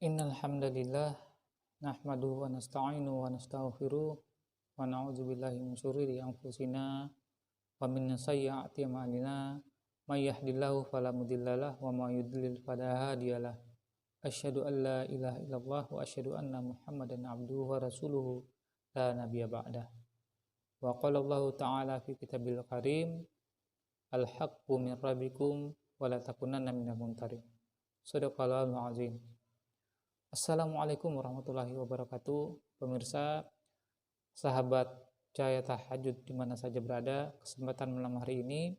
Innal hamdalillah nahmaduhu wa nasta'inuhu wa nastaghfiruh wa na'udzu billahi min syururi anfusina wa min sayyiati a'malina may yahdihillahu fala mudhillalah wa may yudlil fala hadiyalah. Asyhadu an la ilaha illallah wa asyhadu anna Muhammadan abduhu wa rasuluhu la nabiyya ba'dah. Wa qala Allah ta'ala fi kitabil karim al-haqqu min rabbikum wa la takunanna minal mumtarin. Shadaqallahul azim. Assalamualaikum warahmatullahi wabarakatuh. Pemirsa, sahabat Cahaya Tahajud di mana saja berada, kesempatan malam hari ini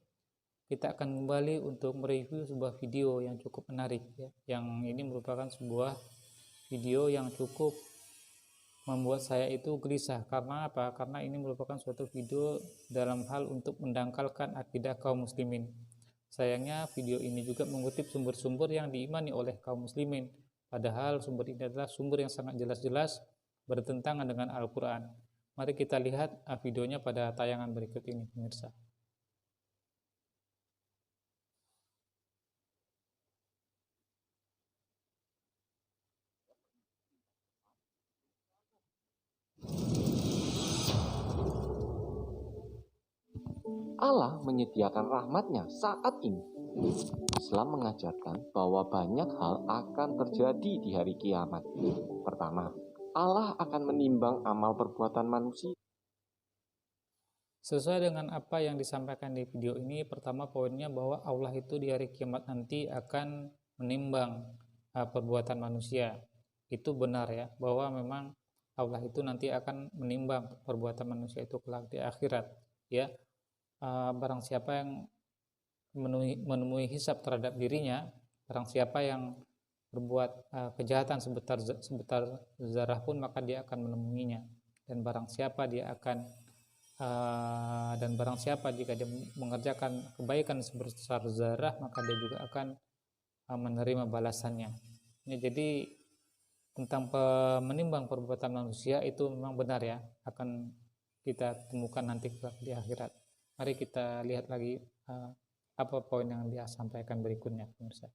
kita akan kembali untuk mereview sebuah video yang cukup menarik ya. Yang ini merupakan sebuah video yang cukup membuat saya itu gelisah. Karena apa? Karena ini merupakan suatu video dalam hal untuk mendangkalkan akidah kaum muslimin. Sayangnya video ini juga mengutip sumber-sumber yang diimani oleh kaum muslimin. Padahal sumber ini adalah sumber yang sangat jelas-jelas bertentangan dengan Al-Quran. Mari kita lihat videonya pada tayangan berikut ini, pemirsa. Allah menyediakan rahmatnya saat ini. Islam mengajarkan bahwa banyak hal akan terjadi di hari kiamat. Pertama, Allah akan menimbang amal perbuatan manusia. Sesuai dengan apa yang disampaikan di video ini, pertama poinnya bahwa Allah itu di hari kiamat nanti akan menimbang perbuatan manusia. Itu benar ya, bahwa memang Allah itu nanti akan menimbang perbuatan manusia itu kelak di akhirat ya. Barang siapa yang menemui hisab terhadap dirinya, barang siapa yang berbuat kejahatan sebentar zarah pun, maka dia akan menemuinya. Dan barang siapa jika dia mengerjakan kebaikan sebesar zarah, maka dia juga akan menerima balasannya. Ya, jadi tentang menimbang perbuatan manusia itu memang benar ya, akan kita temukan nanti di akhirat. Mari kita lihat lagi apa poin yang dia sampaikan berikutnya, pemirsa.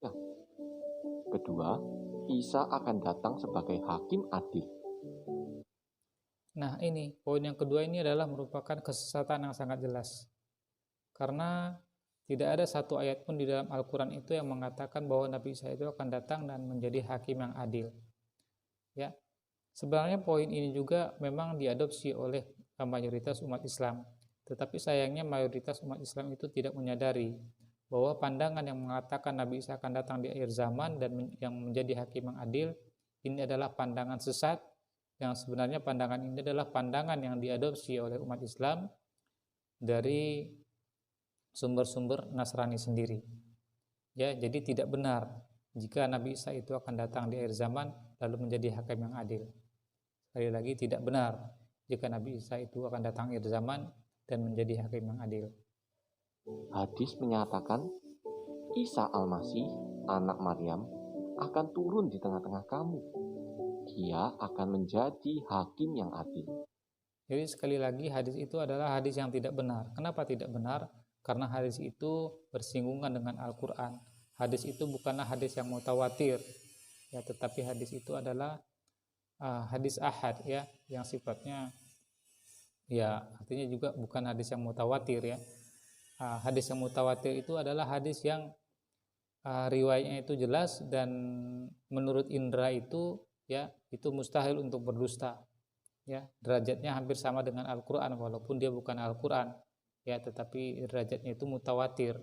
Ya. Kedua, Isa akan datang sebagai hakim adil. Nah, ini poin yang kedua ini adalah merupakan kesesatan yang sangat jelas. Karena tidak ada satu ayat pun di dalam Al-Quran itu yang mengatakan bahwa Nabi Isa itu akan datang dan menjadi hakim yang adil. Ya, sebenarnya poin ini juga memang diadopsi oleh mayoritas umat Islam. Tetapi sayangnya mayoritas umat Islam itu tidak menyadari bahwa pandangan yang mengatakan Nabi Isa akan datang di akhir zaman dan yang menjadi hakim yang adil, ini adalah pandangan sesat, yang sebenarnya pandangan ini adalah pandangan yang diadopsi oleh umat Islam dari sumber-sumber Nasrani sendiri. Ya, jadi tidak benar jika Nabi Isa itu akan datang di akhir zaman lalu menjadi hakim yang adil. Sekali lagi, tidak benar jika Nabi Isa itu akan datang di akhir zaman dan menjadi hakim yang adil. Hadis menyatakan Isa Al-Masih, anak Maryam, akan turun di tengah-tengah kamu. Dia akan menjadi hakim yang adil. Jadi sekali lagi, hadis itu adalah hadis yang tidak benar. Kenapa tidak benar? Karena hadis itu bersinggungan dengan Al-Quran. Hadis itu bukanlah hadis yang mutawatir, ya, tetapi hadis itu adalah hadis ahad ya, yang sifatnya ya, artinya juga bukan hadis yang mutawatir ya. Hadis yang mutawatir itu adalah hadis yang riwayatnya itu jelas dan menurut indra itu ya, itu mustahil untuk berdusta. Ya, derajatnya hampir sama dengan Al-Qur'an walaupun dia bukan Al-Qur'an ya, tetapi derajatnya itu mutawatir.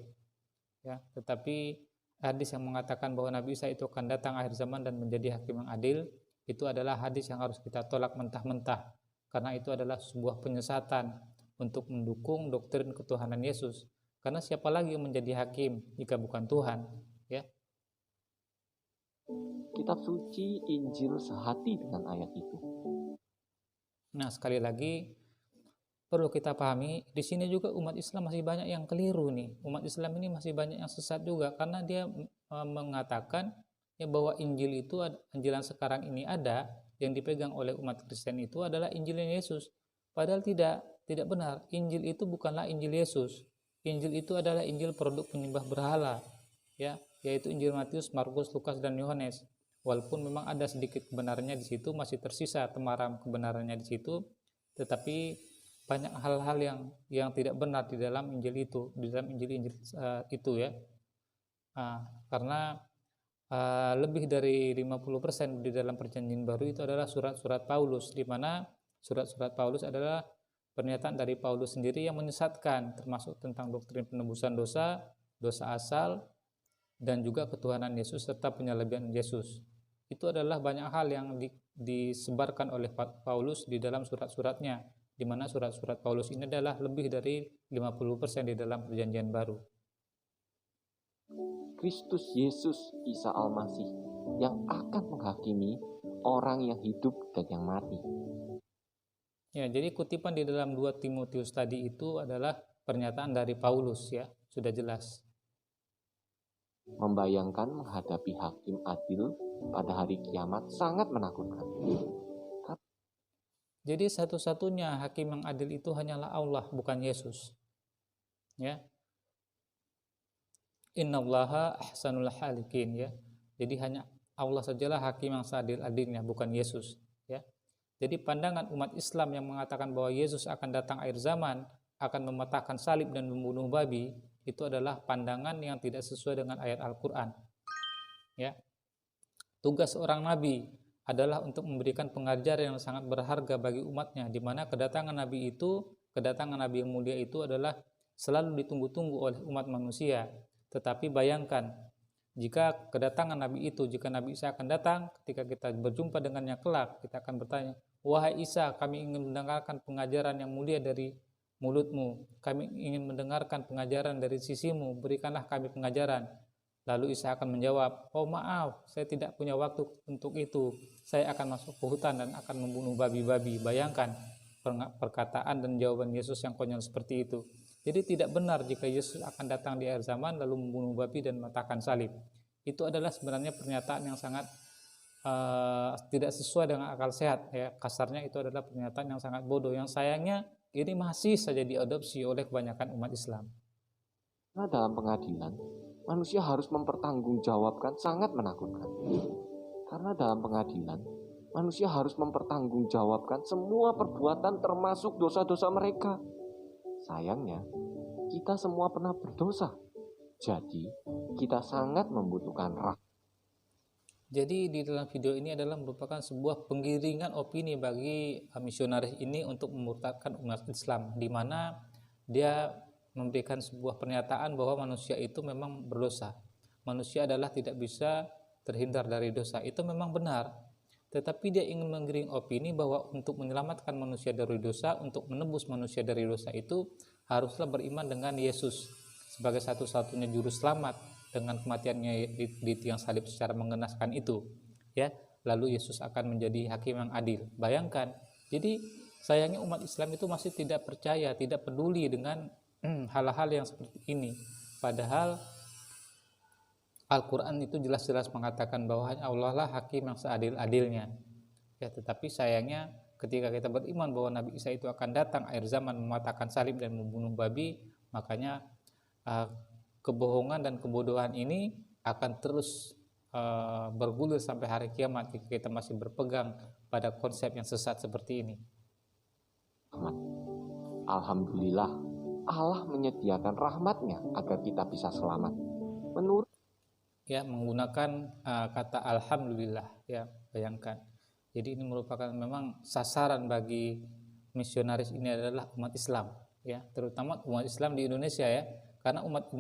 Ya, tetapi hadis yang mengatakan bahwa Nabi Isa itu akan datang akhir zaman dan menjadi hakim yang adil, itu adalah hadis yang harus kita tolak mentah-mentah. Karena itu adalah sebuah penyesatan untuk mendukung doktrin ketuhanan Yesus. Karena siapa lagi yang menjadi hakim jika bukan Tuhan, ya? Kitab suci Injil sehati dengan ayat itu. Nah, sekali lagi perlu kita pahami, di sini juga umat Islam masih banyak yang keliru nih. Umat Islam ini masih banyak yang sesat juga karena dia mengatakan ya bahwa Injil itu, Injil yang sekarang ini ada yang dipegang oleh umat Kristen itu adalah Injilnya Yesus. Padahal tidak benar. Injil itu bukanlah Injil Yesus. Injil itu adalah Injil produk penyembah berhala, ya, yaitu Injil Matius, Markus, Lukas, dan Yohanes. Walaupun memang ada sedikit kebenarannya di situ, masih tersisa temaram kebenarannya di situ, tetapi banyak hal-hal yang tidak benar di dalam Injil itu, di dalam Injil itu ya. Karena lebih dari 50% di dalam Perjanjian Baru itu adalah surat-surat Paulus, di mana surat-surat Paulus adalah pernyataan dari Paulus sendiri yang menyesatkan, termasuk tentang doktrin penebusan dosa, dosa asal, dan juga ketuhanan Yesus serta penyelebihan Yesus. Itu adalah banyak hal yang disebarkan oleh Paulus di dalam surat-suratnya, di mana surat-surat Paulus ini adalah lebih dari 50% di dalam Perjanjian Baru. Kristus Yesus Isa Al-Masih yang akan menghakimi orang yang hidup dan yang mati. Ya, jadi kutipan di dalam 2 Timotius tadi itu adalah pernyataan dari Paulus ya, sudah jelas. Membayangkan menghadapi hakim adil pada hari kiamat sangat menakutkan. Jadi satu-satunya hakim yang adil itu hanyalah Allah, bukan Yesus. Ya. Innallaha ahsanul halikin ya. Jadi hanya Allah sajalah hakim yang seadil-adilnya, bukan Yesus ya. Jadi pandangan umat Islam yang mengatakan bahwa Yesus akan datang akhir zaman, akan mematahkan salib dan membunuh babi, itu adalah pandangan yang tidak sesuai dengan ayat Al-Quran. Ya, tugas seorang nabi adalah untuk memberikan pengajaran yang sangat berharga bagi umatnya, di mana kedatangan nabi yang mulia itu adalah selalu ditunggu-tunggu oleh umat manusia. Tetapi bayangkan, jika kedatangan nabi itu, jika Nabi Isa akan datang, ketika kita berjumpa dengannya kelak, kita akan bertanya, wahai Isa, kami ingin mendengarkan pengajaran yang mulia dari mulutmu, kami ingin mendengarkan pengajaran dari sisimu, berikanlah kami pengajaran. Lalu Isa akan menjawab, oh maaf, saya tidak punya waktu untuk itu, saya akan masuk ke hutan dan akan membunuh babi-babi. Bayangkan perkataan dan jawaban Yesus yang konyol seperti itu. Jadi tidak benar jika Yesus akan datang di akhir zaman lalu membunuh babi dan mematahkan salib. Itu adalah sebenarnya pernyataan yang sangat tidak sesuai dengan akal sehat ya. Kasarnya itu adalah pernyataan yang sangat bodoh, yang sayangnya ini masih saja diadopsi oleh kebanyakan umat Islam. Nah, dalam pengadilan, manusia harus mempertanggungjawabkan sangat menakutkan. Karena dalam pengadilan, manusia harus mempertanggungjawabkan semua perbuatan termasuk dosa-dosa mereka. Sayangnya, kita semua pernah berdosa. Jadi, kita sangat membutuhkan rahmat. Jadi di dalam video ini adalah merupakan sebuah penggiringan opini bagi misionaris ini untuk memurtadkan umat Islam, di mana dia memberikan sebuah pernyataan bahwa manusia itu memang berdosa. Manusia adalah tidak bisa terhindar dari dosa. Itu memang benar. Tetapi dia ingin menggiring opini bahwa untuk menyelamatkan manusia dari dosa, untuk menebus manusia dari dosa itu haruslah beriman dengan Yesus sebagai satu-satunya juru selamat dengan kematiannya di tiang salib secara mengenaskan itu ya. Lalu Yesus akan menjadi hakim yang adil. Bayangkan. Jadi sayangnya umat Islam itu masih tidak percaya, tidak peduli dengan hal-hal yang seperti ini. Padahal Al-Quran itu jelas-jelas mengatakan bahwa hanya Allah lah hakim yang seadil-adilnya ya. Tetapi sayangnya ketika kita beriman bahwa Nabi Isa itu akan datang akhir zaman mematahkan salib dan membunuh babi, makanya kebohongan dan kebodohan ini akan terus bergulir sampai hari kiamat jika kita masih berpegang pada konsep yang sesat seperti ini. Alhamdulillah, Allah menyediakan rahmatnya agar kita bisa selamat. Menurut ya, menggunakan kata alhamdulillah ya, bayangkan. Jadi ini merupakan memang sasaran bagi misionaris ini adalah umat Islam ya, terutama umat Islam di Indonesia ya. Karena umat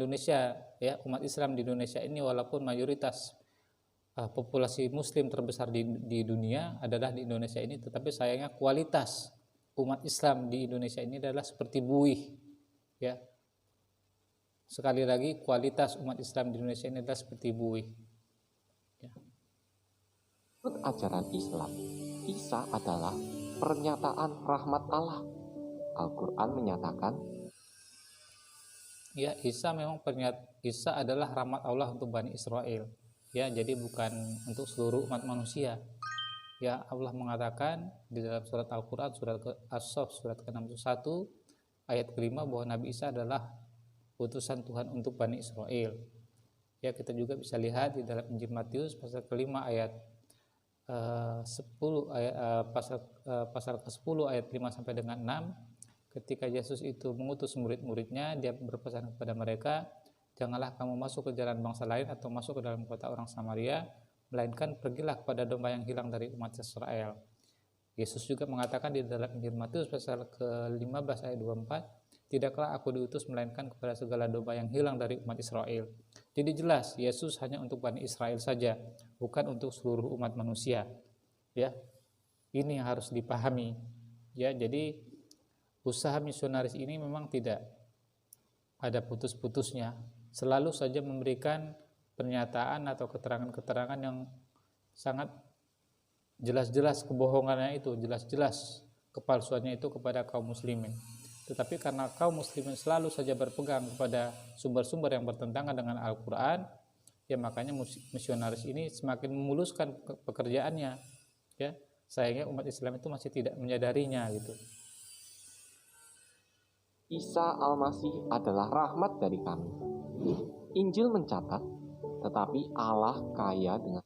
Islam di Indonesia ini walaupun mayoritas populasi muslim terbesar di dunia adalah di Indonesia ini, tetapi sayangnya kualitas umat Islam di Indonesia ini adalah seperti buih ya. Sekali lagi, kualitas umat Islam di Indonesia ini adalah seperti buih ya. Menurut ajaran Islam, Isa adalah pernyataan rahmat Allah. Al-Quran menyatakan ya, Isa adalah rahmat Allah untuk Bani Israel ya, jadi bukan untuk seluruh umat manusia ya. Allah mengatakan di dalam surat Al-Quran, surat As-Saff surat ke-61 ayat ke-5 bahwa Nabi Isa adalah utusan Tuhan untuk Bani Israel Ya, kita juga bisa lihat di dalam Injil Matius pasal ke-5 ayat 10 ayat pasal ke-10 ayat 5 sampai dengan 6. Ketika Yesus itu mengutus murid-muridnya, dia berpesan kepada mereka, janganlah kamu masuk ke jalan bangsa lain atau masuk ke dalam kota orang Samaria, melainkan pergilah kepada domba yang hilang dari umat Israel. Yesus juga mengatakan di dalam Injil Matius pasal ke-15 ayat 24, tidaklah aku diutus melainkan kepada segala domba yang hilang dari umat Israel. Jadi jelas Yesus hanya untuk Bani Israel saja, bukan untuk seluruh umat manusia. Ya, ini yang harus dipahami. Ya, jadi usaha misionaris ini memang tidak ada putus-putusnya, selalu saja memberikan pernyataan atau keterangan-keterangan yang sangat jelas-jelas kebohongannya itu, jelas-jelas kepalsuannya itu kepada kaum muslimin. Tetapi karena kaum muslimin selalu saja berpegang kepada sumber-sumber yang bertentangan dengan Al-Quran, ya makanya misionaris ini semakin memuluskan pekerjaannya. Ya, sayangnya umat Islam itu masih tidak menyadarinya gitu. Isa Al-Masih adalah rahmat dari kami. Injil mencatat, tetapi Allah kaya dengan.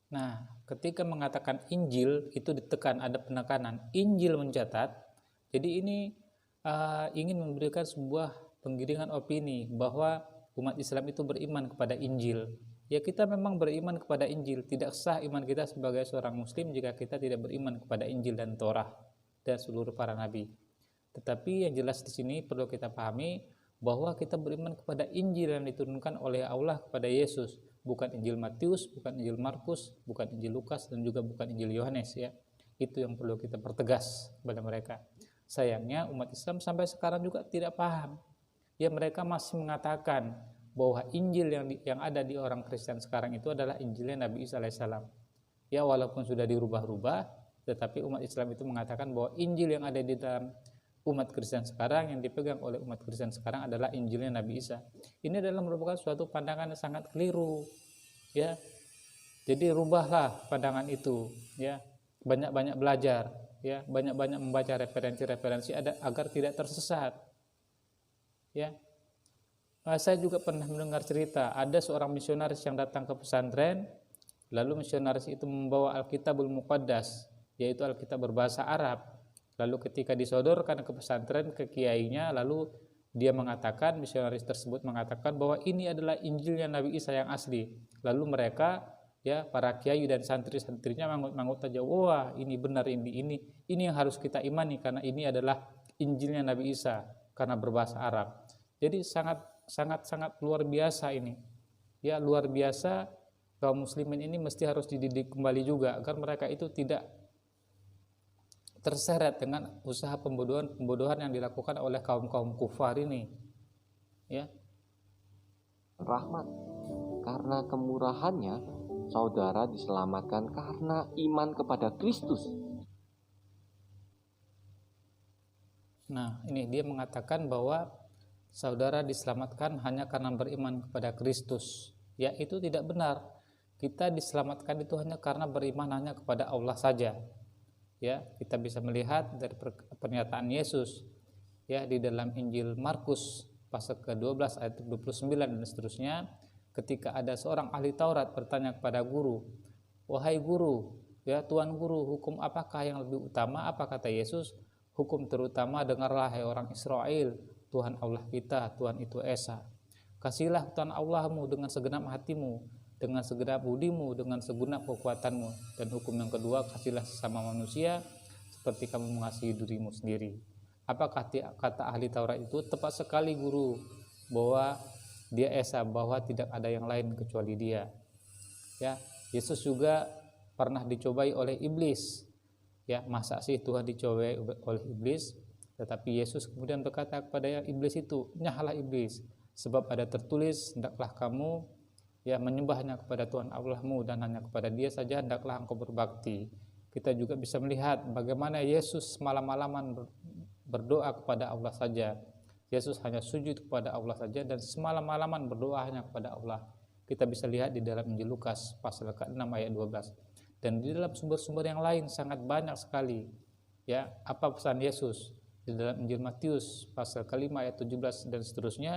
Nah, ketika mengatakan Injil itu ditekan, ada penekanan. Injil mencatat, jadi ini ingin memberikan sebuah penggiringan opini bahwa umat Islam itu beriman kepada Injil. Ya, kita memang beriman kepada Injil. Tidak sah iman kita sebagai seorang muslim jika kita tidak beriman kepada Injil dan Torah dan seluruh para nabi. Tetapi yang jelas di sini perlu kita pahami bahwa kita beriman kepada Injil yang diturunkan oleh Allah kepada Yesus, bukan Injil Matius, bukan Injil Markus, bukan Injil Lukas, dan juga bukan Injil Yohanes. Ya, itu yang perlu kita pertegas kepada mereka. Sayangnya umat Islam sampai sekarang juga tidak paham. Ya, mereka masih mengatakan bahwa Injil yang ada di orang Kristen sekarang itu adalah Injilnya Nabi Isa alaihissalam. Ya, walaupun sudah dirubah-rubah, tetapi umat Islam itu mengatakan bahwa Injil yang ada di dalam umat Kristen sekarang, yang dipegang oleh umat Kristen sekarang adalah Injilnya Nabi Isa. Ini adalah merupakan suatu pandangan yang sangat keliru. Ya, jadi rubahlah pandangan itu. Ya, banyak-banyak belajar. Ya, banyak-banyak membaca referensi-referensi agar tidak tersesat. Ya, saya juga pernah mendengar cerita ada seorang misionaris yang datang ke pesantren, lalu misionaris itu membawa Alkitabul Muqaddas, yaitu Alkitab berbahasa Arab. Lalu ketika disodorkan ke pesantren, ke kiainya, lalu dia mengatakan, misionaris tersebut mengatakan bahwa ini adalah Injilnya Nabi Isa yang asli. Lalu mereka, ya, para kiai dan santri-santrinya mangut aja, wah ini benar, ini yang harus kita imani karena ini adalah Injilnya Nabi Isa karena berbahasa Arab. Jadi sangat luar biasa ini. Ya, luar biasa, kaum muslimin ini mesti harus dididik kembali juga agar mereka itu tidak terseret dengan usaha pembodohan yang dilakukan oleh kaum kufar ini. Ya. Rahmat, karena kemurahannya saudara diselamatkan karena iman kepada Kristus. Nah, ini dia mengatakan bahwa saudara diselamatkan hanya karena beriman kepada Kristus. Ya, itu tidak benar. Kita diselamatkan itu hanya karena beriman hanya kepada Allah saja. Ya, kita bisa melihat dari pernyataan Yesus, ya, di dalam Injil Markus pasal ke-12 ayat 29 dan seterusnya, ketika ada seorang ahli Taurat bertanya kepada guru, wahai guru, ya Tuan Guru, hukum apakah yang lebih utama? Apa kata Yesus? Hukum terutama, dengarlah hai orang Israel, Tuhan Allah kita, Tuhan itu Esa. Kasihlah Tuhan Allahmu dengan segenap hatimu, dengan segenap budimu, dengan segenap kekuatanmu. Dan hukum yang kedua, kasihlah sesama manusia seperti kamu mengasihi dirimu sendiri. Apakah kata ahli Taurat itu? Tepat sekali guru, bahwa dia Esa, bahwa tidak ada yang lain kecuali dia. Ya, Yesus juga pernah dicobai oleh iblis. Ya, masa sih Tuhan dicobai oleh iblis? Tetapi Yesus kemudian berkata kepada iblis itu, nyahlah iblis, sebab ada tertulis, hendaklah kamu, ya, menyembah hanya kepada Tuhan Allahmu dan hanya kepada Dia saja hendaklah engkau berbakti. Kita juga bisa melihat bagaimana Yesus malam-malaman berdoa kepada Allah saja. Yesus hanya sujud kepada Allah saja dan semalam-malaman berdoa hanya kepada Allah. Kita bisa lihat di dalam Injil Lukas pasal ke-6 ayat 12. Dan di dalam sumber-sumber yang lain sangat banyak sekali. Ya, apa pesan Yesus? Di dalam Injil Matius pasal ke-5 ayat 17 dan seterusnya,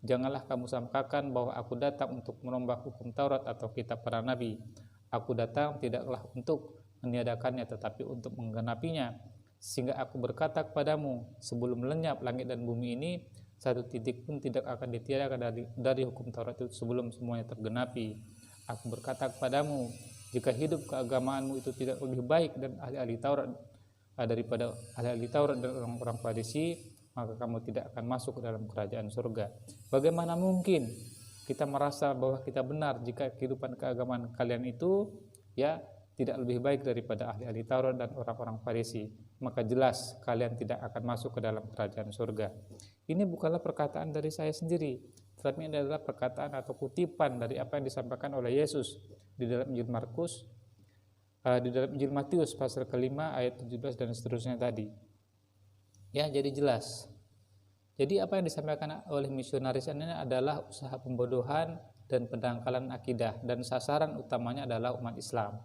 Janganlah kamu sangkakan bahwa aku datang untuk merombak hukum Taurat atau kitab para nabi. Aku datang tidaklah untuk meniadakannya, tetapi untuk menggenapinya. Sehingga aku berkata kepadamu, sebelum lenyap langit dan bumi ini, satu titik pun tidak akan ditiadakan dari hukum Taurat itu sebelum semuanya tergenapi. Aku berkata kepadamu, jika hidup keagamaanmu itu tidak lebih baik dan ahli-ahli Taurat daripada ahli-ahli Taurat dan orang-orang Farisi, maka kamu tidak akan masuk ke dalam kerajaan surga. Bagaimana mungkin kita merasa bahwa kita benar jika kehidupan keagamaan kalian itu ya tidak lebih baik daripada ahli-ahli Taurat dan orang-orang Farisi? Maka jelas kalian tidak akan masuk ke dalam kerajaan surga. Ini bukanlah perkataan dari saya sendiri, tetapi ini adalah perkataan atau kutipan dari apa yang disampaikan oleh Yesus di dalam Injil Markus, di dalam Injil Matius pasal kelima ayat 17 dan seterusnya tadi. Ya, jadi jelas. Jadi apa yang disampaikan oleh misionaris ini adalah usaha pembodohan dan pendangkalan akidah, dan sasaran utamanya adalah umat Islam.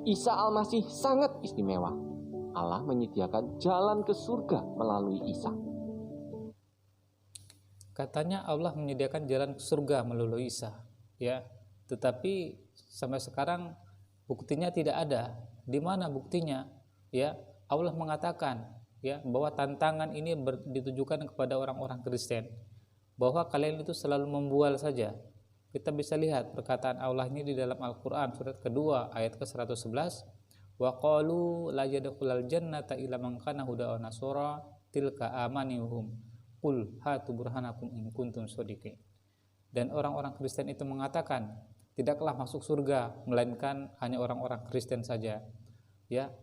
Isa Al-Masih sangat istimewa. Allah menyediakan jalan ke surga melalui Isa. Katanya Allah menyediakan jalan ke surga melalui Isa, ya. Tetapi sampai sekarang buktinya tidak ada. Di mana buktinya? Ya, Allah mengatakan ya bahwa tantangan ini ditujukan kepada orang-orang Kristen, bahwa kalian itu selalu membual saja. Kita bisa lihat perkataan Allah ini di dalam Al-Quran surat kedua ayat ke-111, wa qalu la yadkhulul jannata illa man kana huda wa nasara tilka amanihum qul hatu burhanakum in kuntum shodiqin. Dan orang-orang Kristen itu mengatakan tidaklah masuk surga melainkan hanya orang-orang Kristen saja. Ya,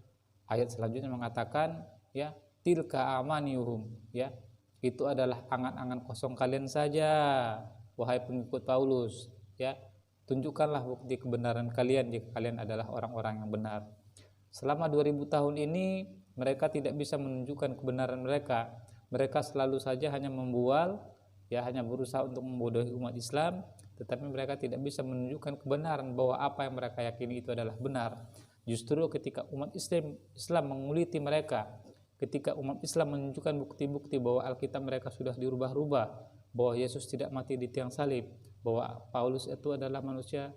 ayat selanjutnya mengatakan ya tilka amanihum, ya itu adalah angan-angan kosong kalian saja. Wahai pengikut Paulus, ya, tunjukkanlah bukti kebenaran kalian jika kalian adalah orang-orang yang benar. Selama 2000 tahun ini mereka tidak bisa menunjukkan kebenaran mereka. Mereka selalu saja hanya membual, ya, hanya berusaha untuk membodohi umat Islam, tetapi mereka tidak bisa menunjukkan kebenaran bahwa apa yang mereka yakini itu adalah benar. Justru ketika umat Islam menguliti mereka, ketika umat Islam menunjukkan bukti-bukti bahwa Alkitab mereka sudah dirubah-rubah, bahwa Yesus tidak mati di tiang salib, bahwa Paulus itu adalah manusia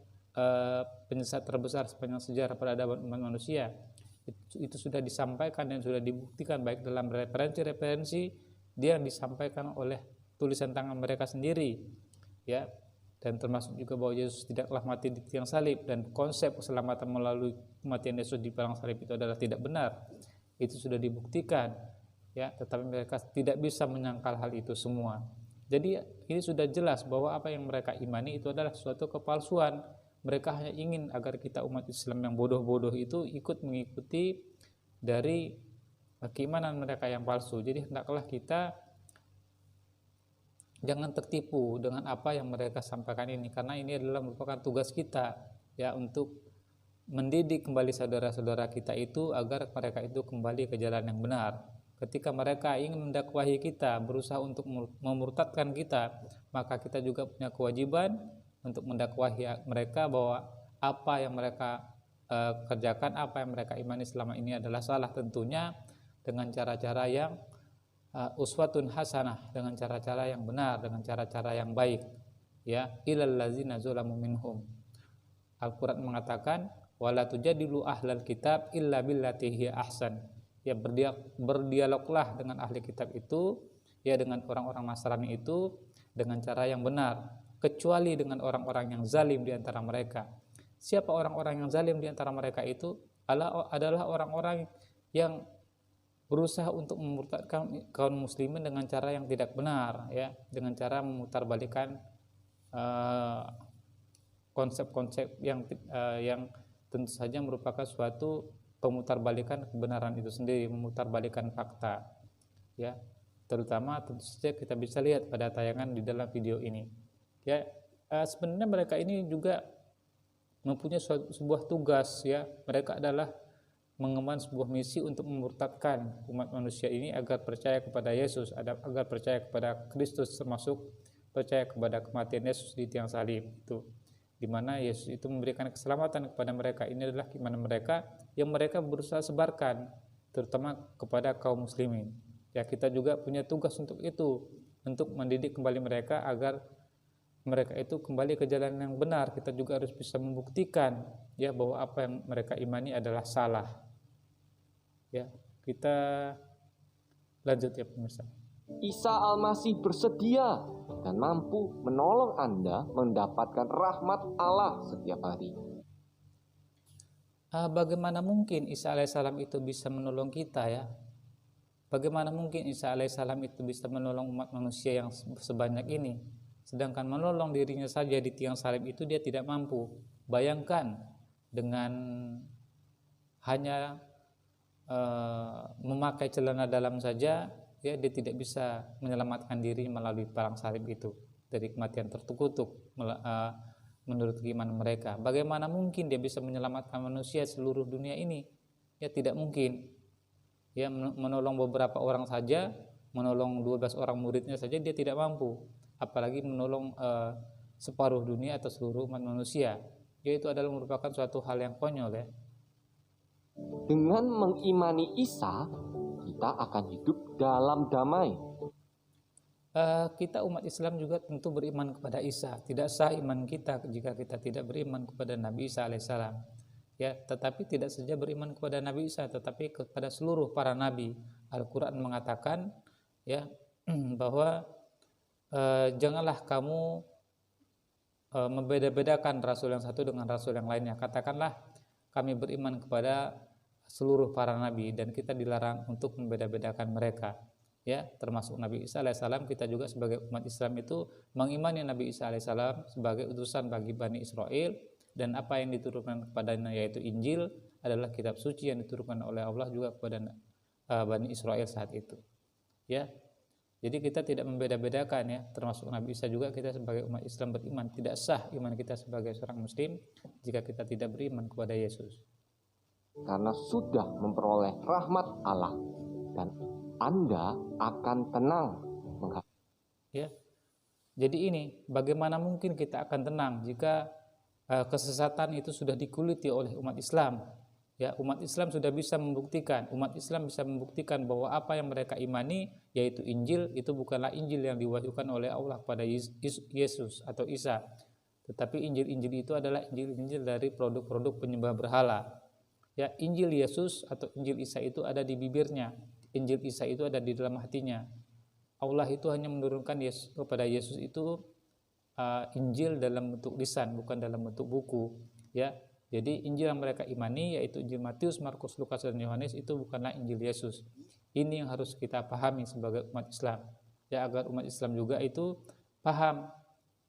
penyesat terbesar sepanjang sejarah peradaban umat manusia, itu sudah disampaikan dan sudah dibuktikan baik dalam referensi-referensi dia yang disampaikan oleh tulisan tangan mereka sendiri, ya, dan termasuk juga bahwa Yesus tidaklah mati di tiang salib, dan konsep keselamatan melalui kematian Yesus di tiang salib itu adalah tidak benar. Itu sudah dibuktikan, ya, tetapi mereka tidak bisa menyangkal hal itu semua. Jadi ini sudah jelas bahwa apa yang mereka imani itu adalah suatu kepalsuan. Mereka hanya ingin agar kita umat Islam yang bodoh-bodoh itu ikut mengikuti dari keimanan mereka yang palsu. Jadi hendaklah kita jangan tertipu dengan apa yang mereka sampaikan ini, karena ini adalah merupakan tugas kita, ya, untuk mendidik kembali saudara-saudara kita itu agar mereka itu kembali ke jalan yang benar. Ketika mereka ingin mendakwahi kita, berusaha untuk memurtadkan kita, maka kita juga punya kewajiban untuk mendakwahi mereka bahwa apa yang mereka kerjakan, apa yang mereka imani selama ini adalah salah, tentunya dengan cara-cara yang uswatun hasanah, dengan cara-cara yang benar, dengan cara-cara yang baik, ya, ilal ladzina zalamu minhum. Al-Qur'an mengatakan wala tujadilu ahlal kitab illa billati hiya ahsan. Ya, berdialoglah dengan ahli kitab itu, ya, dengan orang-orang Nasrani itu dengan cara yang benar, kecuali dengan orang-orang yang zalim di antara mereka. Siapa orang-orang yang zalim di antara mereka itu? Adalah orang-orang yang berusaha untuk memurtadkan kaum muslimin dengan cara yang tidak benar, ya, dengan cara memutarbalikkan konsep-konsep yang tentu saja merupakan suatu pemutarbalikan kebenaran itu sendiri, memutarbalikan fakta, ya. Terutama tentu saja kita bisa lihat pada tayangan di dalam video ini, ya. Sebenarnya mereka ini juga mempunyai sebuah tugas, ya. Mereka adalah mengemban sebuah misi untuk memurtadkan umat manusia ini agar percaya kepada Yesus, agar percaya kepada Kristus, termasuk percaya kepada kematian Yesus di tiang salib itu, di mana Yesus itu memberikan keselamatan kepada mereka. Ini adalah keimanan mereka yang mereka berusaha sebarkan, terutama kepada kaum muslimin. Ya, kita juga punya tugas untuk itu, untuk mendidik kembali mereka agar mereka itu kembali ke jalan yang benar. Kita juga harus bisa membuktikan ya bahwa apa yang mereka imani adalah salah. Ya, kita lanjut ya pemirsa. Isa Al-Masih bersedia dan mampu menolong Anda mendapatkan rahmat Allah setiap hari. Bagaimana mungkin Isa alaihissalam itu bisa menolong kita ya? Bagaimana mungkin Isa alaihissalam itu bisa menolong umat manusia yang sebanyak ini? Sedangkan menolong dirinya saja di tiang salib itu dia tidak mampu. Bayangkan dengan hanya memakai celana dalam saja, ya dia tidak bisa menyelamatkan diri melalui perang salib itu dari kematian terkutuk menurut keimanan mereka. Bagaimana mungkin dia bisa menyelamatkan manusia seluruh dunia ini? Ya tidak mungkin. Ya, menolong beberapa orang saja, menolong 12 orang muridnya saja dia tidak mampu, apalagi menolong separuh dunia atau seluruh umat manusia. Ya, itu adalah merupakan suatu hal yang konyol ya. Dengan mengimani Isa, kita akan hidup dalam damai. Kita umat Islam juga tentu beriman kepada Isa. Tidak sah iman kita jika kita tidak beriman kepada Nabi Isa alaihissalam. Ya, tetapi tidak saja beriman kepada Nabi Isa, tetapi kepada seluruh para nabi. Al-Quran mengatakan ya bahwa janganlah kamu membeda-bedakan rasul yang satu dengan rasul yang lainnya. Katakanlah kami beriman kepada seluruh para nabi dan kita dilarang untuk membeda-bedakan mereka. Ya, termasuk Nabi Isa alaihissalam. Kita juga sebagai umat Islam itu mengimani Nabi Isa alaihissalam sebagai utusan bagi Bani Israel, dan apa yang diturunkan kepadanya yaitu Injil adalah kitab suci yang diturunkan oleh Allah juga kepada Bani Israel saat itu. Ya, jadi kita tidak membeda-bedakan ya, termasuk Nabi Isa juga. Kita sebagai umat Islam beriman. Tidak sah iman kita sebagai seorang Muslim jika kita tidak beriman kepada Yesus. Karena sudah memperoleh rahmat Allah dan Anda akan tenang. Ya, jadi ini bagaimana mungkin kita akan tenang jika kesesatan itu sudah dikuliti oleh umat Islam. Ya, umat Islam sudah bisa membuktikan, umat Islam bisa membuktikan bahwa apa yang mereka imani yaitu Injil itu bukanlah Injil yang diwahyukan oleh Allah kepada Yesus atau Isa, tetapi Injil-Injil itu adalah Injil-Injil dari produk-produk penyembah berhala. Ya, Injil Yesus atau Injil Isa itu ada di bibirnya, Injil Isa itu ada di dalam hatinya. Allah itu hanya menurunkan kepada Yesus itu Injil dalam bentuk lisan, bukan dalam bentuk buku. Ya, jadi Injil yang mereka imani yaitu Injil Matius, Markus, Lukas, dan Yohanes itu bukanlah Injil Yesus. Ini yang harus kita pahami sebagai umat Islam. Ya, agar umat Islam juga itu paham,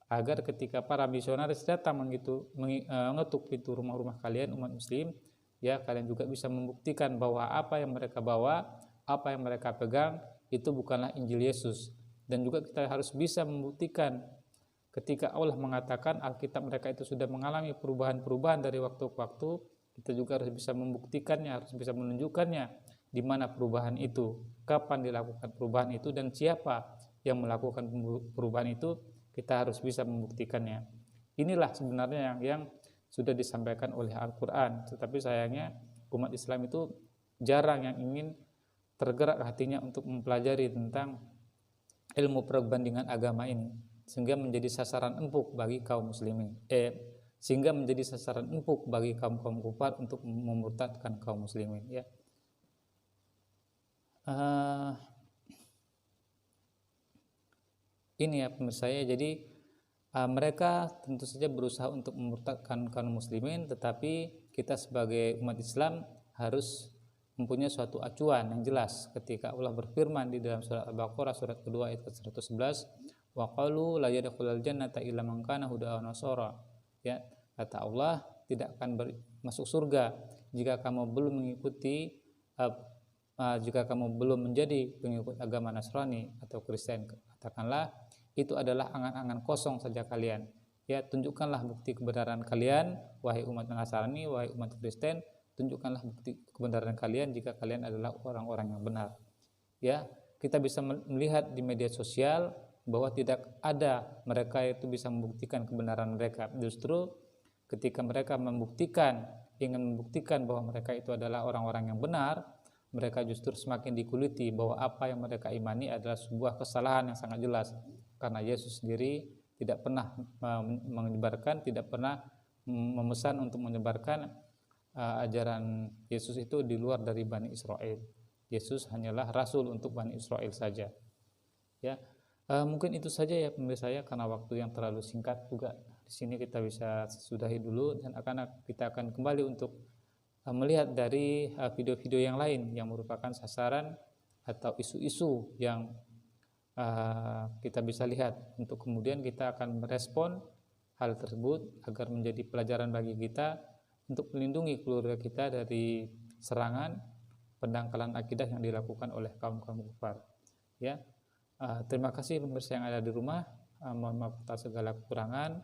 agar ketika para misionaris datang mengetuk pintu rumah-rumah kalian umat Muslim, ya kalian juga bisa membuktikan bahwa apa yang mereka bawa, apa yang mereka pegang itu bukanlah Injil Yesus. Dan juga kita harus bisa membuktikan ketika Allah mengatakan Alkitab mereka itu sudah mengalami perubahan-perubahan dari waktu ke waktu, kita juga harus bisa membuktikannya, harus bisa menunjukkannya di mana perubahan itu, kapan dilakukan perubahan itu, dan siapa yang melakukan perubahan itu. Kita harus bisa membuktikannya. Inilah sebenarnya yang sudah disampaikan oleh Al-Quran, tetapi sayangnya umat Islam itu jarang yang ingin tergerak hatinya untuk mempelajari tentang ilmu perbandingan agama ini, sehingga menjadi sasaran empuk bagi kaum muslimin, sehingga menjadi sasaran empuk bagi kaum kufar untuk memurtadkan kaum muslimin. Ya, ini ya pemirsa saya. Jadi mereka tentu saja berusaha untuk memurtadkan kaum muslimin, tetapi kita sebagai umat Islam harus mempunyai suatu acuan yang jelas ketika Allah berfirman di dalam surat Al-Baqarah surat kedua ayat 111, wa qalu la yadkhulul jannata illa man kana huda aw nasara. Ya, kata Allah, tidak akan masuk surga jika kamu belum mengikuti jika kamu belum menjadi pengikut agama Nasrani atau Kristen. Katakanlah itu adalah angan-angan kosong saja kalian. Ya, tunjukkanlah bukti kebenaran kalian wahai umat Nasrani, wahai umat Kristen. Tunjukkanlah bukti kebenaran kalian jika kalian adalah orang-orang yang benar. Ya, kita bisa melihat di media sosial bahwa tidak ada mereka itu bisa membuktikan kebenaran mereka. Justru ketika mereka ingin membuktikan bahwa mereka itu adalah orang-orang yang benar, mereka justru semakin dikuliti bahwa apa yang mereka imani adalah sebuah kesalahan yang sangat jelas, karena Yesus sendiri tidak pernah menyebarkan, tidak pernah memesan untuk menyebarkan ajaran Yesus itu di luar dari Bani Israel. Yesus hanyalah rasul untuk Bani Israel saja. Ya, mungkin itu saja ya pemirsa saya, karena waktu yang terlalu singkat juga. Di sini kita bisa sudahi dulu, dan kita akan kembali untuk melihat dari video-video yang lain yang merupakan sasaran atau isu-isu yang kita bisa lihat, untuk kemudian kita akan merespon hal tersebut agar menjadi pelajaran bagi kita untuk melindungi keluarga kita dari serangan pendangkalan akidah yang dilakukan oleh kaum-kaum kufar. Ya, terima kasih pemirsa yang ada di rumah. Mohon maaf atas segala kekurangan.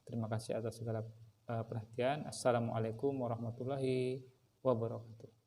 Terima kasih atas segala perhatian. Assalamualaikum warahmatullahi wabarakatuh.